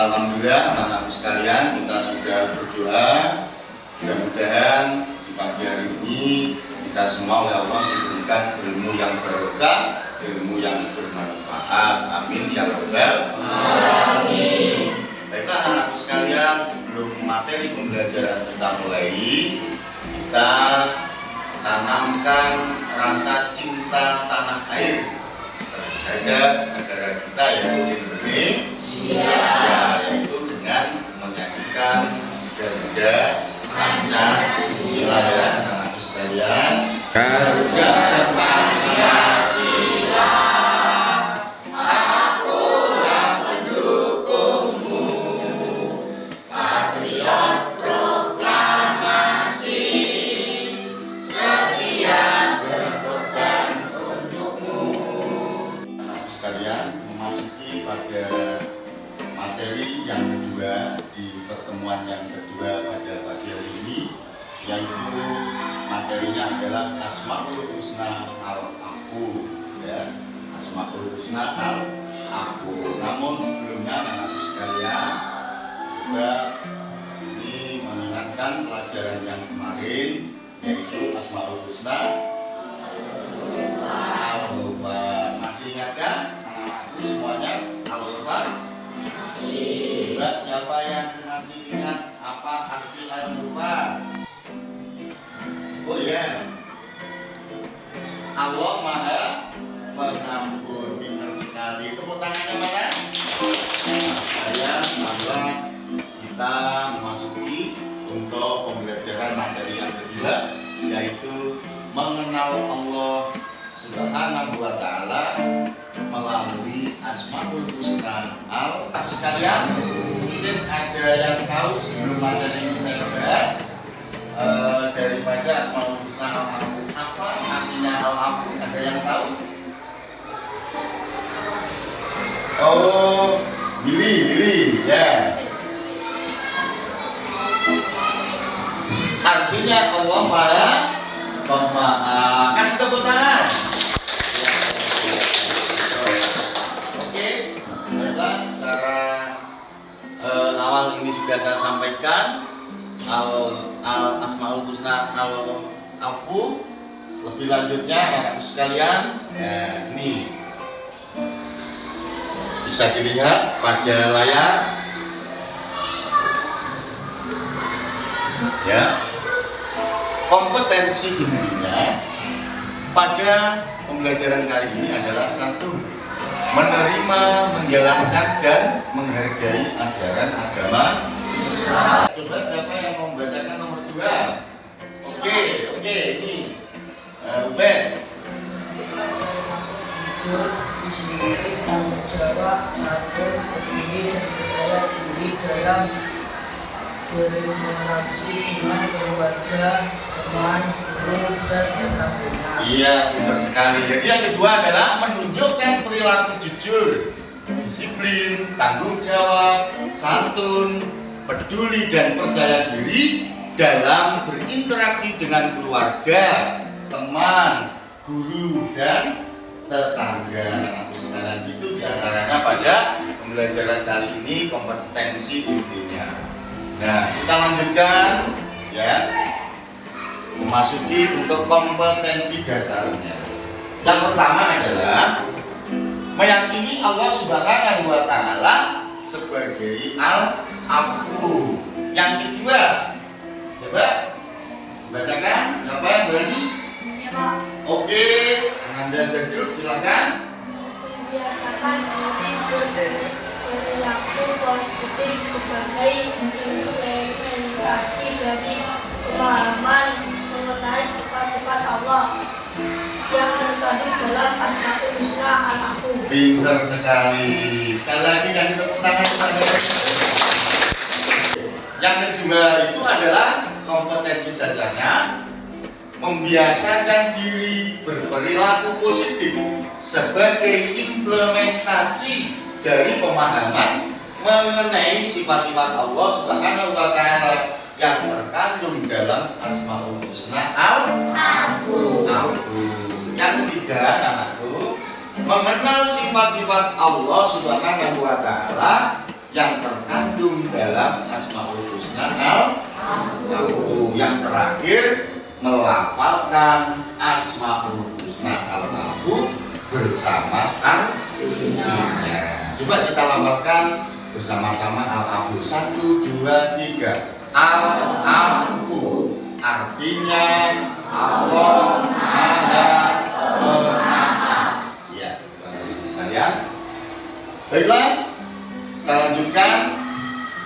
Alhamdulillah anak-anak sekalian, kita sudah berdoa. Mudah-mudahan di pagi hari ini kita semua oleh Allah diberikan ilmu yang barokah, ilmu yang bermanfaat. Amin ya rabbal alamin. Baiklah anak-anak sekalian, sebelum materi pembelajaran kita mulai, kita tanamkan rasa cinta tanah air terhadap negara kita yaitu Indonesia, yaitu dengan menyanyikan Garuda Pancasila ya anak-anak sekalian. Garuda Pancasila, akulah pendukungmu, patriot proklamasi, setia berkorban untukmu. Anak sekalian, memasuki pada materi yang kedua di pertemuan yang kedua pada pagi hari ini, yaitu materinya adalah Asmaul Husna Al-Afu ya, Asmaul Husna Al-Afu. Namun sebelumnya anak-anak sekalian, juga ini mengingatkan pelajaran yang kemarin, yaitu Asmaul Husna Al-Hufat. Masih ingat kan anak-anakku semuanya Al-Hufat? Masih. Siapa yang masih ingat apa arti Al-Hufat? Oh ya, Allah Maha Pengampun. Pintar sekali. Tepuk tangannya mana? Saya bahwa kita memasuki untuk pembelajaran materi yang kedua, yaitu mengenal Allah Subhanahu wa Ta'ala melalui Asmaul Husna Al-Afu. Sekalian, mungkin ada yang tahu sebelum materi ini saya bahas daripada Asmaul Husna Al-Afu, apa artinya Al-Afu? Ada yang tahu? Oh, Billy ya. Artinya Allah Maha Pemaaf. Kasih tepuk tangan. Oke, baiklah, secara awal ini sudah saya sampaikan Asmaul Husna Al-Afu. Lebih lanjutnya anak-anak sekalian, ini bisa dilihat pada layar ya. Kompetensi intinya pada pembelajaran kali ini adalah satu, menerima, menjalankan dan menghargai ajaran agama Islam. Coba siapa yang mau membacakan nomor 2? Oke, ini Ben. Sendiri tanggung jawab, satu berdiri dan percaya diri dalam berinteraksi dengan keluarga, teman, guru, dan tetangga. Iya, pintar sekali. Jadi yang kedua adalah menunjukkan perilaku jujur, disiplin, tanggung jawab, santun, peduli dan percaya diri dalam berinteraksi dengan keluarga, teman, guru, dan tetangga. Nah, sekarang itu diantaranya pada pembelajaran kali ini kompetensi intinya. Nah, kita lanjutkan ya, memasuki untuk kompetensi dasarnya. Yang pertama adalah meyakini Allah Subhanahu wa Ta'ala sebagai Al-Afu. Yang kedua, coba bacakan, siapa yang berani? Oke, Anda Jadul, silakan. Membiasakan diri berperilaku positif sebagai implementasi dari pemahaman mengenai sifat-sifat Allah yang terkandung dalam Asmaul Husna Al-Afu. Pintar sekali. Sekali lagi kasih tepuk tangan kepada. Yang kedua itu adalah kompetensi dasarnya, membiasakan diri berperilaku positif sebagai implementasi dari pemahaman mengenai sifat-sifat Allah Subhanahu wa Ta'ala yang terkandung dalam Asmaul Husna Al-Afu. Yang ketiga, anakku, mengenal sifat-sifat Allah Subhanahu wa Ta'ala yang terkandung dalam Asmaul Husna Al-Afu. Yang terakhir, melafalkan Asmaul Husna Al-Afu bersama artinya. Coba kita lafalkan bersama-sama Al-Afu. 1, 2, 3. Al-Afu artinya Allah Maha Pemaaf. Ya, sekalian. Baiklah, kita lanjutkan.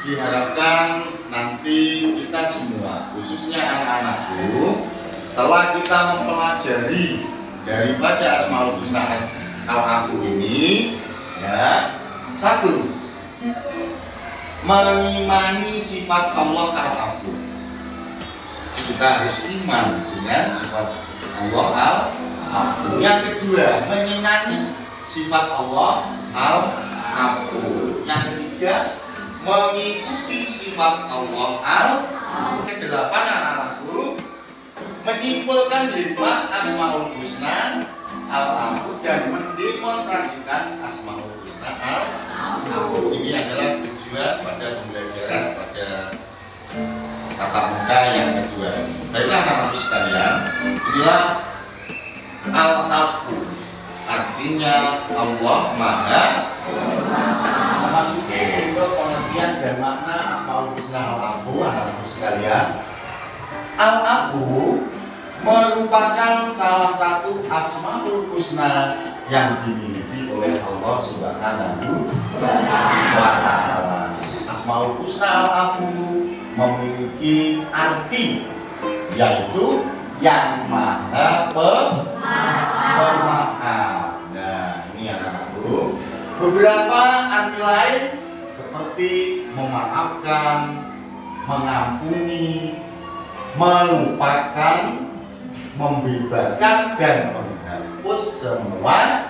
Diharapkan nanti kita semua, khususnya anak-anakku, setelah kita mempelajari daripada Asmaul Husna Al-Afu ini, ya, 1, mengimani sifat Allah Al-Afu. Kita harus iman dengan sifat Allah Al-Afu. Yang kedua, menyenangi sifat Allah Al-Afu. Yang ketiga, mengikuti sifat Allah Al-Afu. Kedelapan, anak-anakku, menyimpulkan hikmah Asmaul Husna Al-Afu dan mendemonstrasikan Asmaul Husna Al-Afu. Ini adalah tujuan pada pembelajaran pada tatap muka yang kedua. Baiklah anak-anakku sekalian, inilah Al-Afu artinya Allah Maha memasuki untuk pengertian dan makna Asmaul Husna Al-Afu. Anak-anakku sekalian, Al-Afu merupakan salah satu Asmaul Husna yang dimiliki oleh Allah Subhanahu wa Ta'ala. Asmaul Husna Al-Afu memiliki arti yaitu yang Maha Pemaaf. Nah, ini anak-anakku. Beberapa arti lain seperti memaafkan, mengampuni, melupakan, membebaskan dan menghapus semua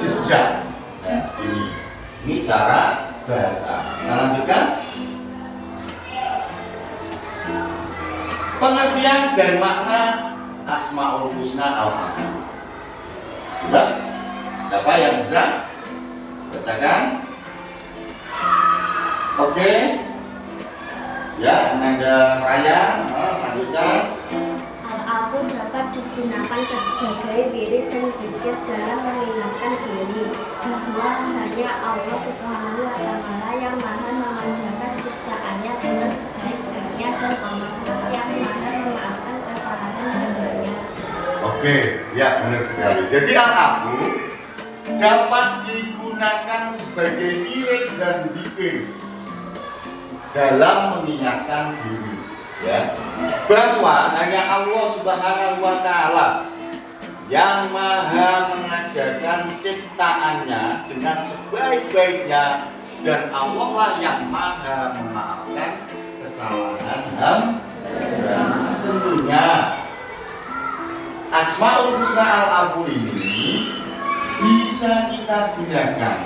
jejak. Nah, ini secara bahasa. Kita lanjutkan. Pengertian dan makna Asmaul Husna Al-Afu. Coba, siapa yang bisa bacakan? Oke. Ya, Nanda Raya, lanjutkan. Al-Afu dapat digunakan sebagai wirid dan zikir dalam mengingatkan diri bahwa hanya Allah Subhanahu wa Ta'ala yang Maha mengadakan ciptaannya dengan sebaik-baiknya dan Allah yang Maha memaafkan kesalahan hambanya. Oke, ya benar sekali. Jadi Al-Afu dapat digunakan sebagai wirid dan zikir dalam mengingatkan diri, ya, bahwa hanya Allah Subhanahu wa Ta'ala yang Maha mengadakan ciptaannya dengan sebaik-baiknya dan Allah lah yang Maha memaafkan kesalahan hamba. Tentunya Asmaul Husna Al-Afu ini bisa kita gunakan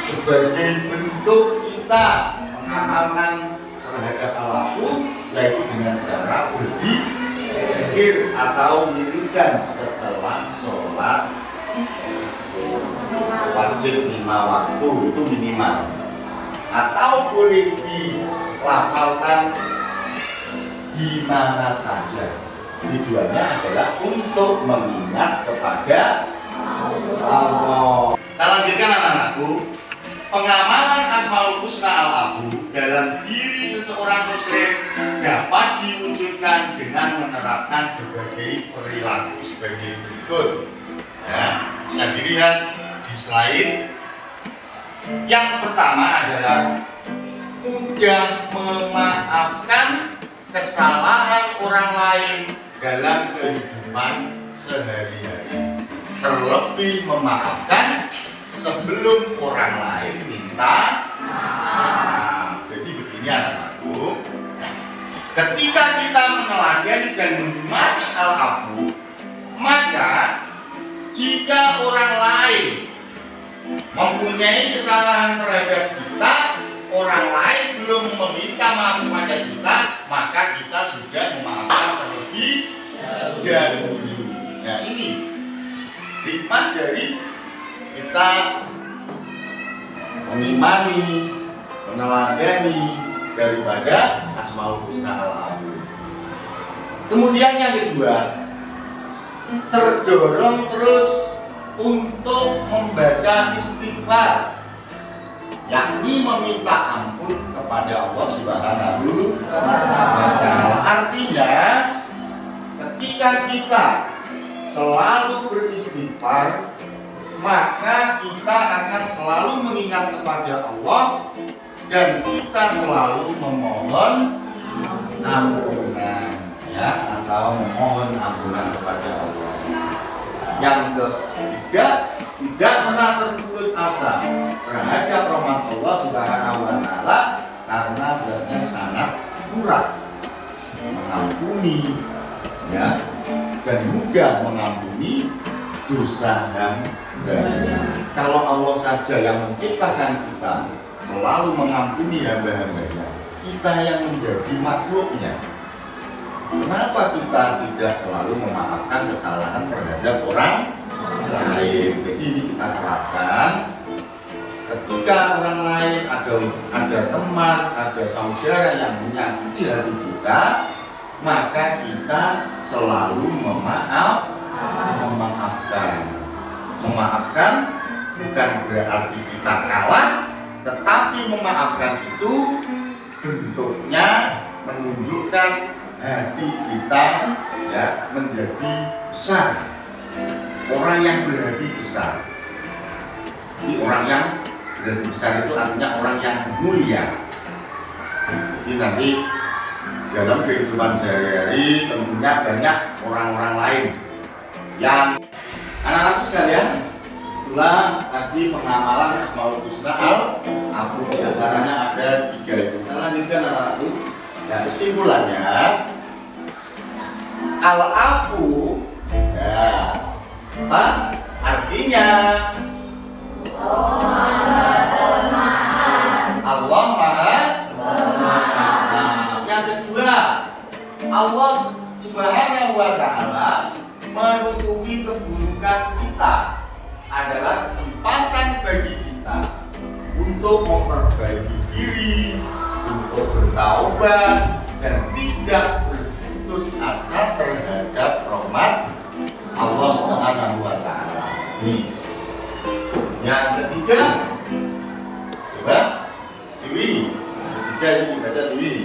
sebagai bentuk kita mengamalkan terhadap Al-Afu, yaitu dengan cara berzikir atau wiridan setelah sholat wajib 5 waktu, itu minimal, atau boleh dilafalkan di mana saja. Tujuannya adalah untuk mengingat kepada Allah. Kita lanjutkan anak-anakku. Pengamalan Asmaul Husna Al-Afu dalam diri seseorang muslim dapat diwujudkan dengan menerapkan berbagai perilaku sebagai berikut. Ya, bisa dilihat di slide. Yang pertama adalah mudah memaafkan kesalahan orang lain dalam kehidupan sehari-hari. Terlebih memaafkan sebelum orang lain minta maaf. Jadi begini anak-anakku, ketika kita meneladani dan menikmati Al-Afu, maka jika orang lain mempunyai kesalahan terhadap kita, orang lain belum meminta maaf kepada kita, maka kita sudah memaafkan terlebih dahulu. Nah, ini hikmah dari kita mengimani meneladani daripada Asmaul Husna Al-A'zam. Kemudian yang kedua, terdorong terus untuk membaca istighfar, yakni meminta ampun kepada Allah Subhanahu wa Ta'ala. Artinya, ketika kita selalu beristighfar, maka kita akan selalu mengingat kepada Allah dan kita selalu memohon ampunan, ya, atau memohon ampunan kepada Allah. Yang ketiga, tidak pernah terputus asa terhadap rahmat Allah Subhanahu wa Ta'ala karena zatnya sangat murah, mengampuni, ya, dan mudah mengampuni dosa hambanya. Kalau Allah saja yang menciptakan kita selalu mengampuni hamba-hambanya, kita yang menjadi makhluknya, kenapa kita tidak selalu memaafkan kesalahan terhadap orang lain? Jadi ini kita terapkan ketika orang lain ada teman, ada saudara yang menyakiti hati kita, maka kita selalu memaafkan. Memaafkan bukan berarti kita kalah, tetapi memaafkan itu bentuknya menunjukkan hati kita, ya, menjadi besar. Orang yang berhati besar. Jadi orang yang berhati besar itu artinya orang yang mulia. Jadi nanti dalam kehidupan sehari-hari tentunya banyak orang-orang lain yang anak-anakku sekalian, itulah tadi pengamalan Asmaul Husna Al-A'zam. Di antaranya ada 3 itu. Kita lanjutkan anak-anakku. Ya, kesimpulannya Al-Afu, ya, apa artinya? Allah Maha Pemaaf. Yang kedua, Allah Subhanahu wa Ta'ala menutupi keburukan kita adalah kesempatan bagi kita untuk memperbaiki diri, untuk bertaubat dan tidak berputus asa terhadap rahmat Allah Subhanahu wa Ta'ala. Yang ketiga, coba Dewi. Yang ketiga ini baca Dewi.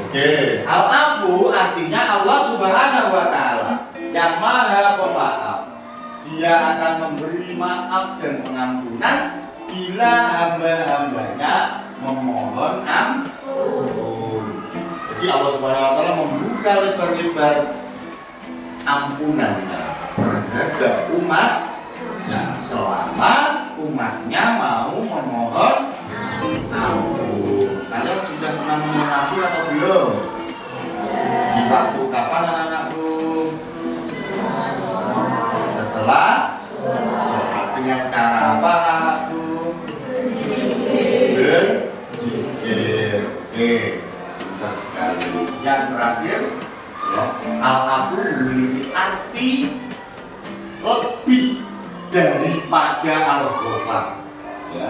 Oke, Al-Afu artinya Allah Subhanahu wa Ta'ala yang Maha Pemaaf. Dia akan memberi maaf dan pengampunan bila hamba-hambanya memohon ampun. Jadi Allah Subhanahu wa Ta'ala membuka lebar-lebar ampunannya terhadap umatnya selama umatnya mau memohon ampun. Kalian sudah pernah memohon ampun atau belum? Di waktu kapan anak-anakku? Setelah sholat. Dengan cara apa anak-anakku? Berzikir. Oke, pintar sekali. Yang terakhir, ya, Al-Afu memiliki arti lebih daripada Al-Ghafar, ya,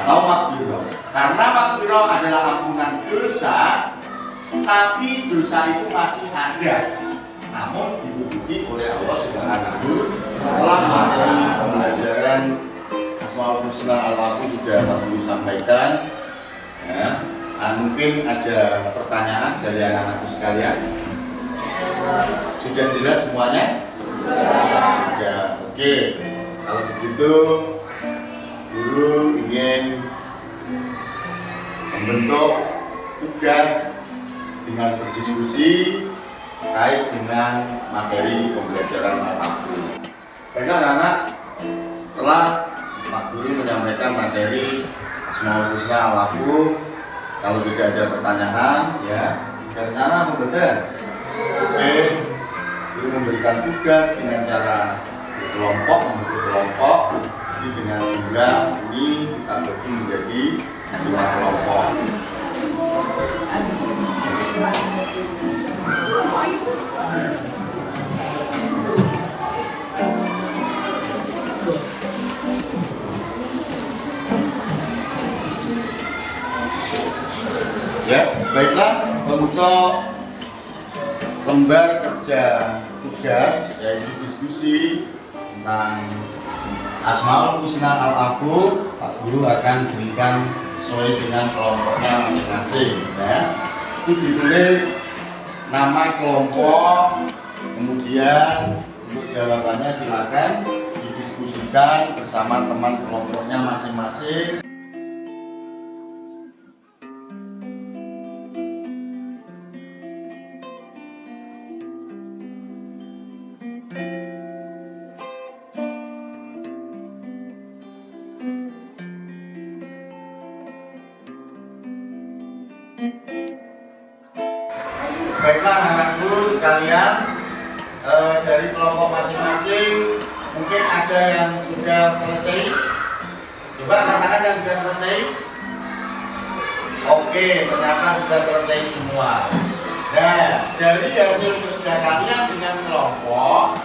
atau Maghfirah. Karena Maghfirah adalah ampunan dosa, tapi dosa itu masih ada, namun ditutupi oleh Allah Subhanahu. Setelah materi pelajaran Asmaul Husna Al-A'zam sudah Pak Guru sampaikan, ya. Mungkin ada pertanyaan dari anak-anakku sekalian. Sudah jelas semuanya? Sudah. Oke, kalau begitu Guru ingin membentuk tugas dengan berdiskusi terkait dengan materi pembelajaran Al-A'zam. Baiklah anak-anak, setelah Pak Guru menyampaikan materi Asmaul Husna Al-A'zam, kalau tidak ada pertanyaan, ya, rencana membetul. Oke, Guru memberikan tugas dengan cara berkelompok, membentuk kelompok. Jadi dengan jumlah ini kita bagi menjadi 2 kelompok. Oke, Ya, baiklah untuk lembar kerja tugas yaitu diskusi tentang Asmaul Husna Al-Afu, Pak Guru akan berikan sesuai dengan kelompoknya masing-masing. Ya. Itu ditulis nama kelompok, kemudian untuk jawabannya silakan didiskusikan bersama teman kelompoknya masing-masing. Baiklah anak-anakku sekalian, dari kelompok masing-masing mungkin ada yang sudah selesai. Coba katakan yang sudah selesai. Oke, ternyata sudah selesai semua. Nah, dari hasil kerja kalian dengan kelompok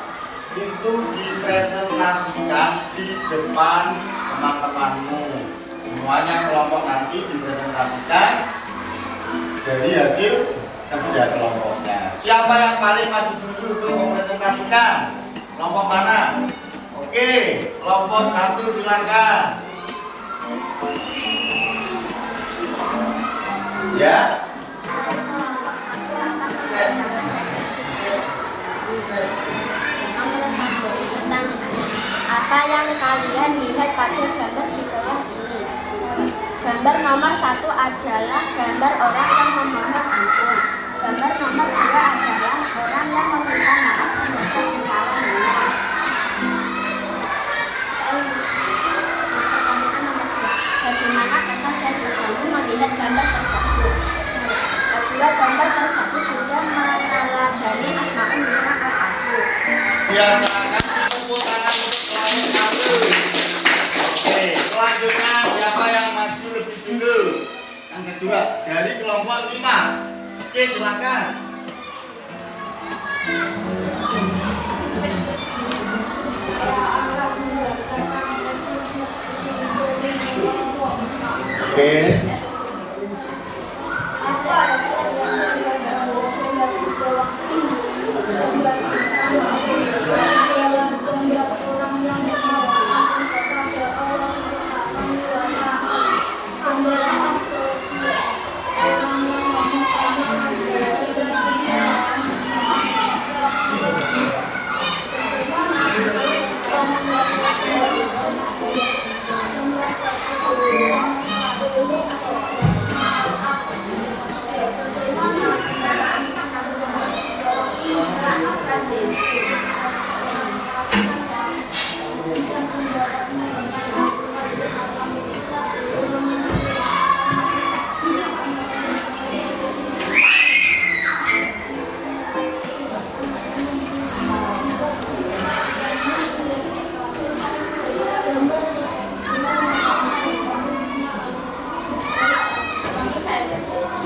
itu dipresentasikan di depan teman-temanmu. Semuanya kelompok nanti dipresentasikan dari hasil kerja kelompoknya. Siapa yang paling maju dulu untuk mempresentasikan? Kelompok mana? Oke, kelompok 1 silakan. Ya. Apa yang kalian lihat pada gambar di bawah ini? Gambar nomor 1 adalah gambar orang yang memohon ampun. Gambar nomor 2 adalah orang yang meminta maaf terhadap kesalahannya. Pertanyaan nomor 2. Bagaimana kesan dan kesanmu melihat gambar tersebut? Kedua, gambar tersebut sudah meneladani Asmaul Husna Al-Afu. Biasakan tepuk tangan untuk kelompok 1. Oke, selanjutnya siapa yang maju lebih dulu? Yang kedua, dari kelompok 5. Oke, silakan. Oke.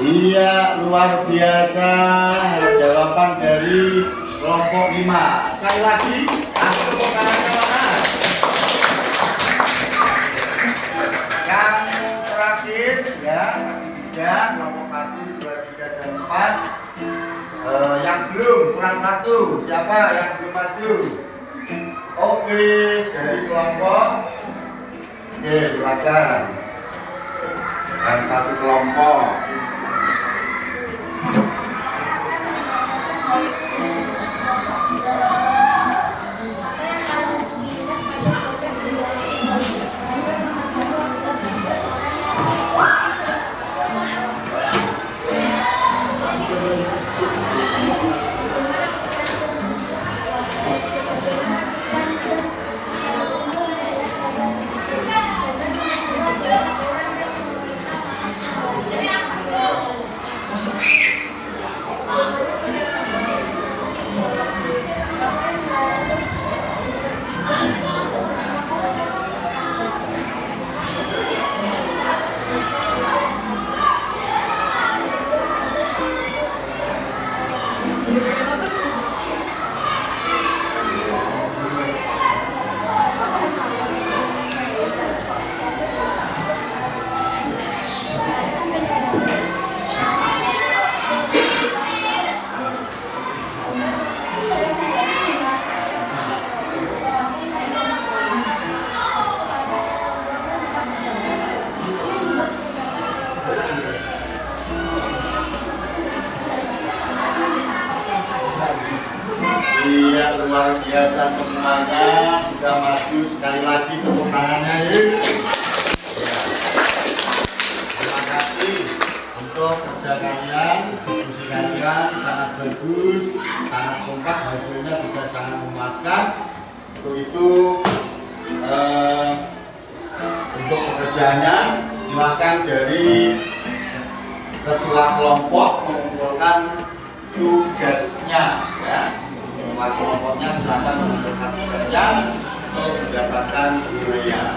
Iya, luar biasa jawaban dari kelompok 5. Sekali lagi, tepuk tangannya mana? Yang terakhir ya, ketiga, kelompok 1, 2, 3, dan 4. Yang belum, kurang 1. Siapa yang belum maju? Oke, dari kelompok. Oke, silakan. Yang 1 kelompok. luar biasa semuanya, sudah maju. Sekali lagi tepuk tangannya ya. Terima kasih untuk kerja kalian, diskusi kalian sangat bagus, sangat kompak, hasilnya juga sangat memuaskan. Untuk itu untuk pekerjaannya silakan dari ketua kelompok mengumpulkan tugasnya ya. Ketua kelompoknya silakan mengumpulkan tugasnya untuk mendapatkan wilayah.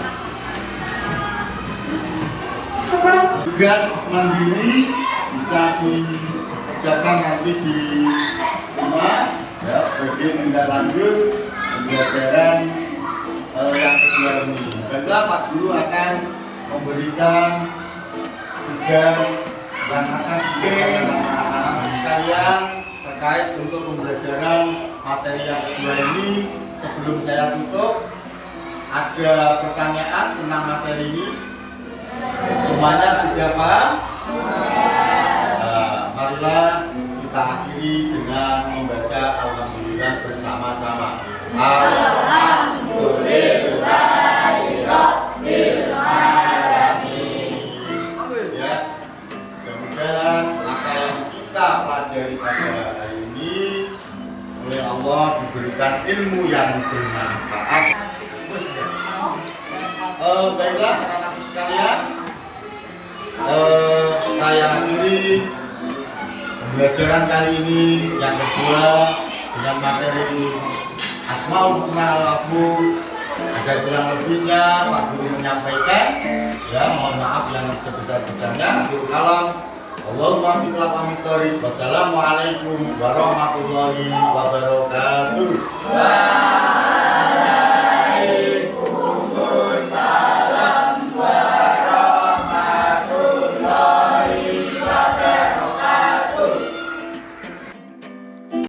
Tugas mandiri bisa dikerjakan nanti di rumah ya, sebagai tindak lanjut pembelajaran yang kedua ini. Kedua, Pak Guru akan memberikan tugas dan akan bikin anak-anak sekalian terkait untuk pembelajaran materi yang kedua ini. Sebelum saya tutup, ada pertanyaan tentang materi ini? Semuanya sudah paham? Marilah kita akhiri dengan membaca Alhamdulillah bersama-sama. Alhamdulillahirabbil alamin. Ya, mudah-mudahan apa yang kita pelajari pada hari ini oleh Allah diberikan ilmu yang bermanfaat. Baiklah anak-anakku sekalian, saya akhiri pembelajaran kali ini yang kedua dengan materi Asmaul Husna Al-Lahu. Ada kurang lebihnya Pak Guru menyampaikan, ya mohon maaf yang sebesar-besarnya. Akhirul kalam, Allahumma biqla pamitori. Wassalamualaikum warahmatullahi wabarakatuh.